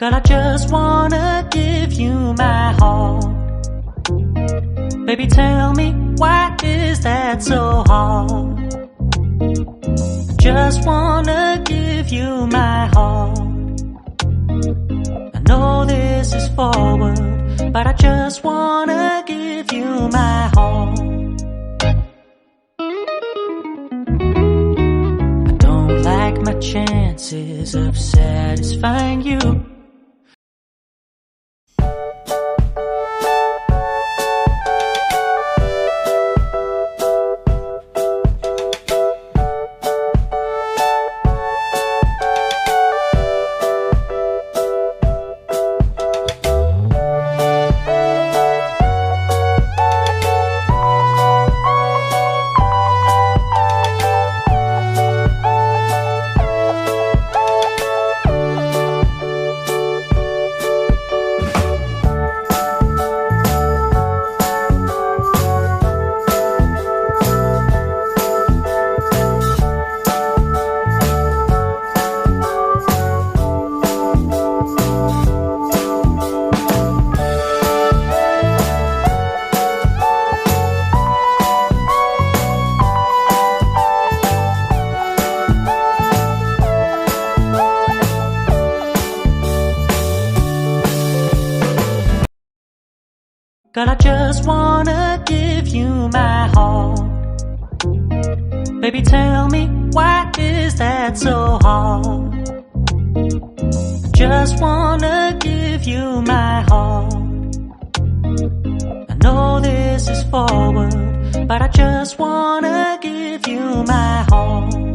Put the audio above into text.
Girl, I just wanna give you my heart. Baby, tell me, why is that so hard? Just wanna give you my heart. I know this is forward, but I just wanna give you my heart. I don't like my chances of satisfying you. Girl, I just wanna give you my heart. Baby, tell me, why is that so hard? I just wanna give you my heart. I know this is forward, but I just wanna give you my heart.